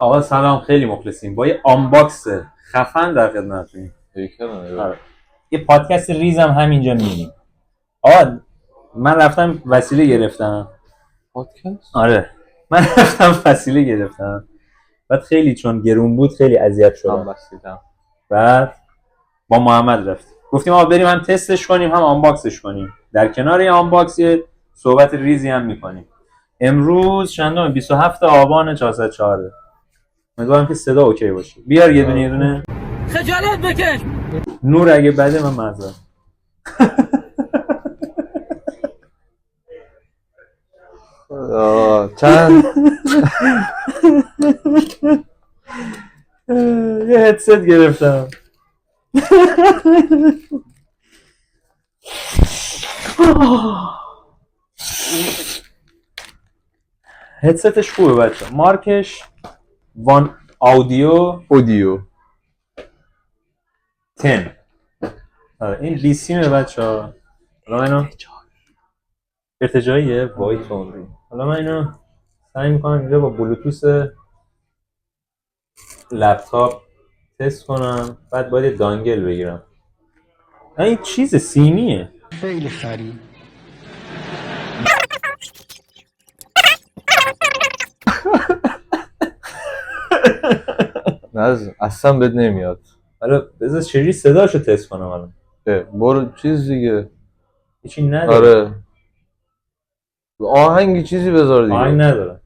آقا سلام، خیلی مخلصیم با یه آنباکس خفن در خدمتتونیم. یه پادکست ریزم همینجا می‌بینیم. آقا من رفتم وسیله گرفتم. پادکست؟ آره من رفتم وسیله گرفتم، بعد خیلی چون گرون بود خیلی اذیت شدم. بعد با محمد رفتیم گفتیم آقا بریم هم تستش کنیم هم آنباکسش کنیم، در کنار این آنباکس یه صحبت ریزی هم میکنیم. امروز چندم 27 آبان 404. امیدوارم که صدا اوکی باشه. بیار یه دونه خجالت بکش. نور اگه بده من معذرت. چند یه هدست گرفتم. هدستش خوبه بچه، مارکش وان اودیو 10. این لیسیمه بچه ها. حالا اینو ارتجاعیه وای تونری. حالا من اینو سعی میکنم اینجا با بلوتوث لپتاپ تست کنم، بعد باید دانگل بگیرم. این چیز سیمیه خیلی خرید. نه اصلا بد نمیاد. حالا بذار چجوری صداشو تست کنم الان. برو چیز دیگه هیچی نداره. آره آهنگی چیزی بذار دیگه. آهنگ نداره.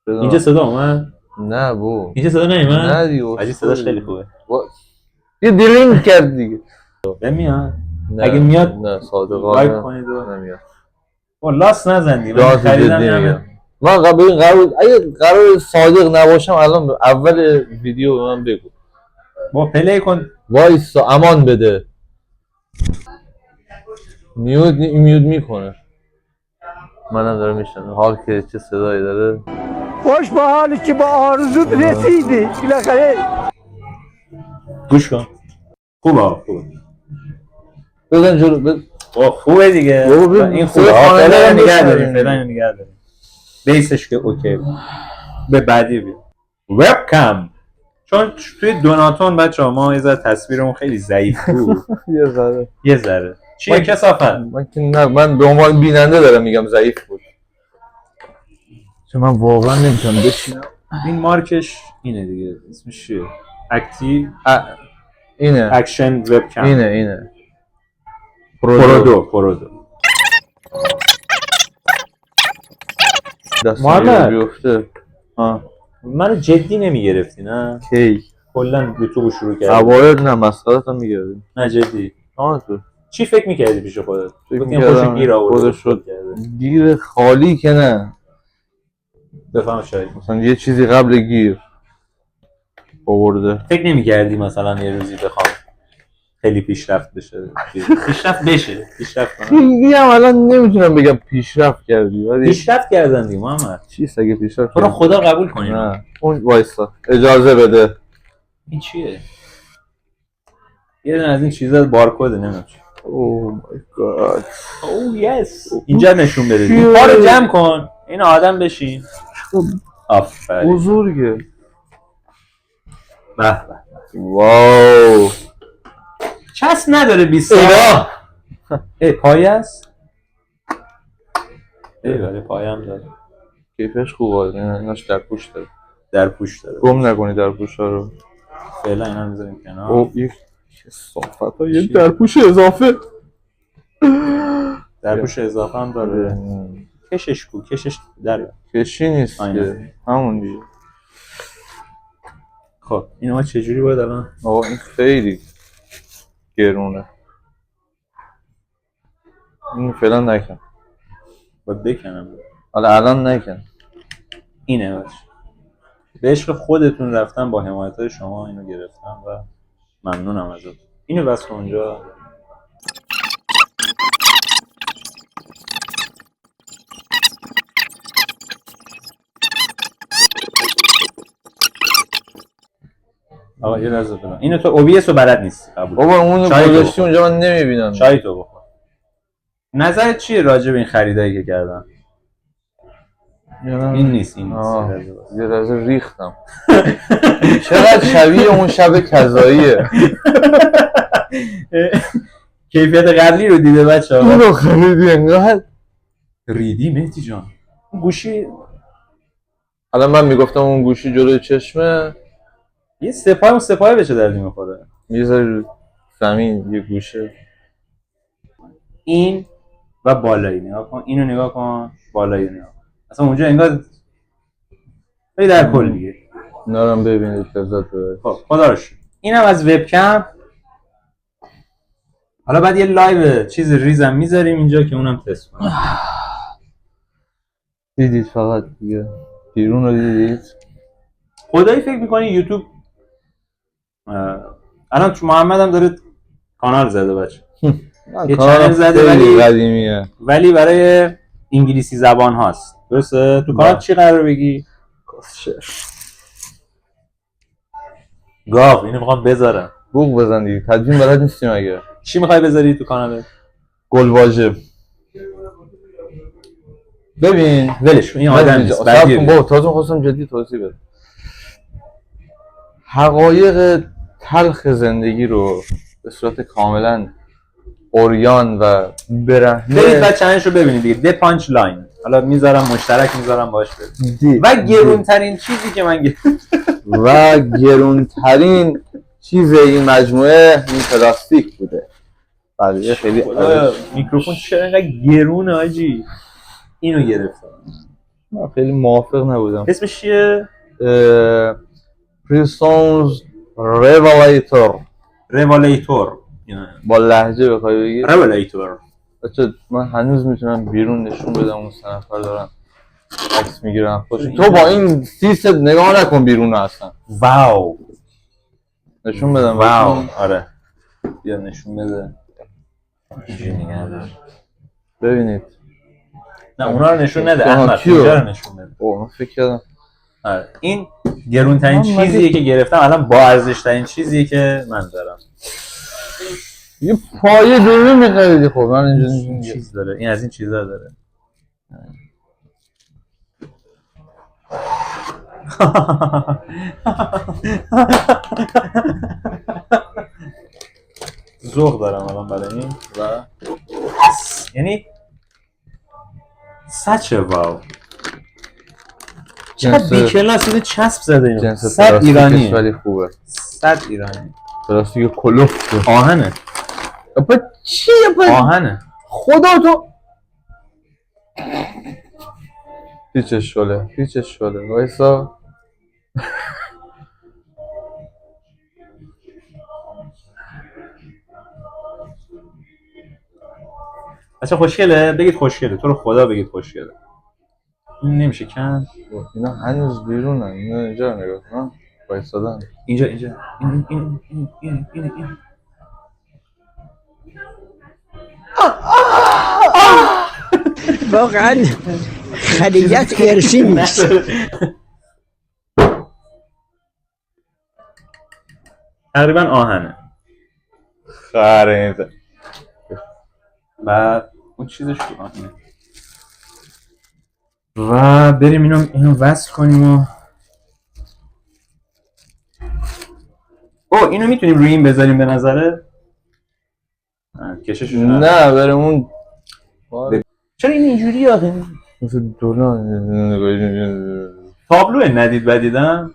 اینجا صدا اومد؟ نه بو اینجا صدا نمیاد؟ نه دیگه عجیب صداش خیلی خوبه. یه دیلینگ کرد دیگه. نمیاد. نه. اگه میاد نه صادقانه لایک کنید و نمیاد. لاست نزنید. من خریدم. من قرار صادق نباشم الان اول ویدیو به من بگو. با پلی کن. وایسا امان بده. میود میکنه. منم دارم میشنم حال که چه صدایی داره. خوش به حالی که با آرزوت رسیدی بالاخره. گوش کن. خوبه. بزن جلو خوبه دیگه. این خوبه. فعلا نگه داریم. بیسش که اوکی. به بعدی بیا. وبکم. چون توی دوناتون بچه‌ها ما یه ذره تصویرمون خیلی ضعیف بود. یه ذره. چیه کثافت؟ من به عنوان بیننده دارم میگم ضعیف بود. چون من واقعا نمیتونم بشینم. این مارکش اینه دیگه. اسمش چیه؟ اکتیو اینه. اکشن وبکم. اینه. پرودو. محمد بیفته. منو جدی نمیگرفتی نه؟ کی؟ کلا یوتیوب شروع کردی. اوایل نه مسخره‌ام میگردی. نه جدی. تو چی فکر میکردی پیش خودت؟ گفتم خوشو گیر آورده شد. گیر خالی که نه. بفهم شاید. مثلا یه چیزی قبل گیر آورده. فکر نمیکردی مثلا یه روزی بخوام خیلی پیشرفت بشه. پیشرفت کنم. دیگه الان نمیتونم بگم پیشرفت کردی ولی پیشرفت کردن دیگه محمد. چیست اگه پیشرفت؟ تو رو خدا قبول کنی. نه اون وایسا اجازه بده. این چیه؟ یه دونه از این چیزا بارکد نمیدونم. اوه مای گاد. اوه یس. اینجا نشون بده. این پا رو جمع کن. این آدم بشین. آفرین. بزرگه. به. واو. چسب نداره 20 سال. پایه است؟ بله پایه هم داره. کیفش خوبه. ایناش در پوش داره. گم نکنی در پوشا رو. فعلا اینا میذاریم کنار. اوه یک صافتا یه در پوش اضافه. در پوش اضافه هم داره. کشش در کشی نیست که همون دیگه. خب اینو ما چجوری باید الان؟ آقا این خیلی گرونه. این فعلا نکن. باید بکنم. حالا الان نکن. اینه باشه. به عشق خودتون رفتم با حمایت‌های شما اینو گرفتم و ممنونم ازت. اینو بس کن اونجا. آقا یه لحظه بدم. اینو تو OBS رو بلد نیستی قبول. بابا اون گذاشتی اونجا من نمیبینم. چای تو بخور. نظرت چیه راجع به این خریدایی که کردم؟ این نیست این آه. نیست یه لحظه ریختم. چقدر شبیه اون شب کذاییه. کیفیت قبلی رو دیده بچه ها. اونو خریدی انگاه ریدی مهدی جان گوشی الان من میگفتم اون گوشی جلوی چشمه یه سپاه، اون سپاه بچه دردی میخوره. میذاری زمین یه گوشه. این و بالایی نگاه کن، اینو نگاه کن، بالایی نگاه کن. اصلا اونجا انگار خیلی در کل دیگه. نارم ببینید لذت ببرید. خب خدا رو شکر. اینم از وبکم. حالا بعد یه لایو چیز ریزم میذاریم اینجا که اونم تست کنیم. دیدید فقط دیگه بیرون رو دیدید. خدایی فکر میکنی یوتیوب الان تو محمد هم داره کانال زده بچه یه چنل زده خیلی قدیمیه ولی برای انگلیسی زبان هاست درسته؟ تو کانال چی قرار بگی؟ گاو اینو میخوام بذارم. بوق بزن دیگه تدوین بلد نیستیم اگه. چی میخوای بذاری تو کانالت؟ گل واژه. ببین ولش کن این آدم نیست. بابا تازه خواستم جدی توضیح بدم. حقایق تلخ زندگی رو به صورت کاملا اوریان و برهنه برید بعد چنلش رو ببینید دیگه. ده پانچ لاین. حالا میذارم مشترک میذارم باش برید. و گرونترین چیزی که من و گرونترین چیز این مجموعه این پلاستیک بوده. بله خیلی میکروفون چرا اینقدر گرونه آجی؟ اینو گرفتم. من خیلی موافق نبودم. اسمش چیه؟ پریسونز ریوالیتور. با لهجه بخوای بگی ریوالیتور. بچه من هنوز میتونم بیرون نشون بدم اون سه نفر دارن عکس میگیرن خوش. تو با این سیست نگاه نکن بیرون اصلا. واو نشون بدم. واو آره بیا نشون بده. اینجوری نگه دار. ببینید. نه اونا رو نشون نده احمد. اینجا رو نشون بده. اوه من فکر کردم آره این گرونترین چیزیه که گرفتم الان با ارزش ترین چیزیه که من دارم. یه پایه دوربین می‌خریدی. خب من اینجوری چیز داره. این از این چیزا داره. ذوق دارم الان برای این و یعنی سچه واو چقدر بیکلاس اینو چسب زده اینو. صد ایرانی ولی خوبه. صد ایرانی. پلاستیک کلوف آهنه. اپا چیه آهنه. خدا تو پیچش شله وایسا. اچھا خوشگله؟ بگید خوشگله. تو رو خدا بگید خوشگله. این نمیشه کن. اینا هنوز بیرونن. اینا اینجا نگاه کن. وایسادن. اینجا این واقعا خلیت ارسی نیست. تقریبا آهنه. خرید. بعد اون چیزش تو آهنه. و بریم اینو وصل کنیم و اینو میتونیم روی این بذاریم به نظره؟ کشش نه بریم اون چرا این اینجوری آخه؟ مثل دولان تابلوه ندید بدیدم؟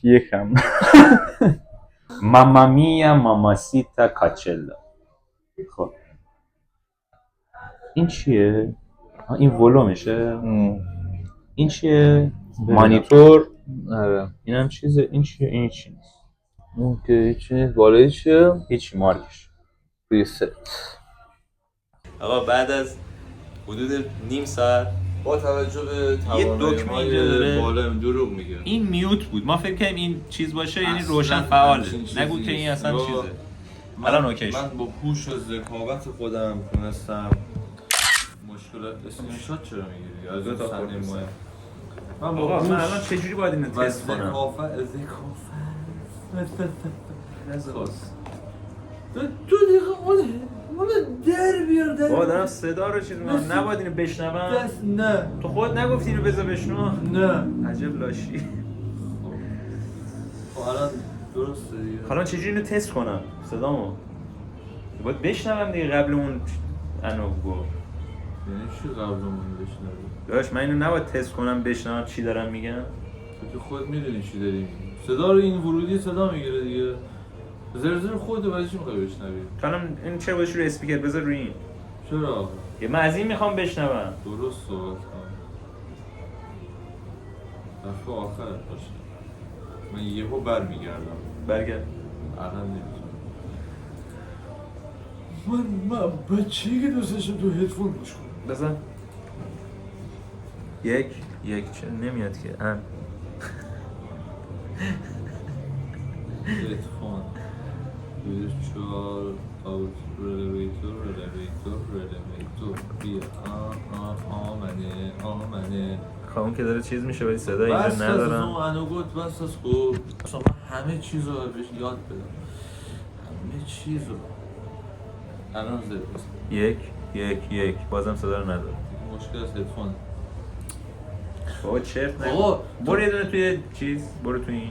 یکم ماما میا ماماسیتا کاچلا. خب این چیه؟ این ولومشه؟ این چیه؟ مانیتور. آره اینم چیزه. این چیه؟ این چی نیست. اون که هیچی نیست. بالایی چیه؟ هیچی مارکش ریست. آقا بعد از حدود نیم ساعت با توجه به یه دکمه اینجا داره بالا دروغ میگه. این میوت بود. ما فکر کنیم این چیز باشه یعنی روشن فعاله. نگو که این اصلا چیزه. الان اوکی شد. من با هوش و ذکاوت خودم تونستم مشکلات اسکرین شات چرا میگیری؟ از دو تا صحنه مهم. من با من الان چجوری باید اینو تست کنم؟ تو دیگه بابا در بیار در بابا دارم صدا رو چیز میکنم نباید اینو بشنوم دست نه تو خود نگفتی اینو بذار بشنو نه عجب لاشی خب الان درسته دیگه حالا چجوری اینو تست کنم صدامو باید بشنوم دیگه قبل اون انو گفت یعنی چی قبلمون بشنوی؟ داداش من اینو نباید تست کنم بشنوم چی دارم میگم تو که خود میدونی چی داری میگی صدا رو این ورودی صدا میگیره دیگه زرزر خودت برای چی میخوای بشنوی؟ حالا این چرا باید رو اسپیکر بذار روی این چرا آقا؟ من از این میخوام بشنوم درست صحبت کن دفعه آخرت باشه من یهو برمیگردم برگرد الان نمیتونم من بچه‌ای که دوست داشتم تو هدفون گوش کنم بزن یک چرا نمیاد که هدفون 24 آوت رلویتور بیا آمنه خواهم که داره چیز میشه ولی صدا اینجا بس از ندارم اون انوگوت بس از خوب اصلا من همه چیز رو بهش یاد بدم همه چیز رو الان زد یک بازم صدا رو ندارم مشکل از هدفون بابا چرت نگو آقا برو یه دونه توی چیز برو توی این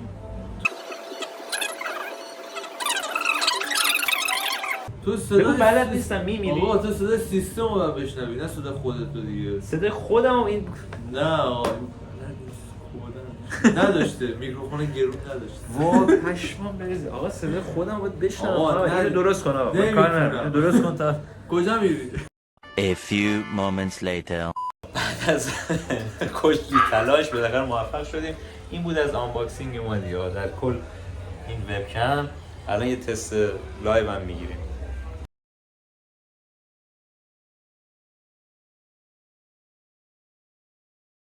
تو صدا بگو بلد نیستم میمیری آقا تو صدا سیستم رو باید بشنوی نه صدا خودت رو دیگه صدای خودم و این نه آقا این بلد نیست خودم نداشته میکروفون گرون نداشته وا پشمام بریزه آقا صدای خودم باید بشنوم آقا، اینو نه. درست کن آقا من نمی‌تونم. کار ندارم اینو درست کن تا کجا میری؟ A few moments later. از کشتی تلاش بالاخره موفق شدیم این بود از آنباکسینگ ما دیگه در کل این وبکم الان یه تست لایو هم میگیریم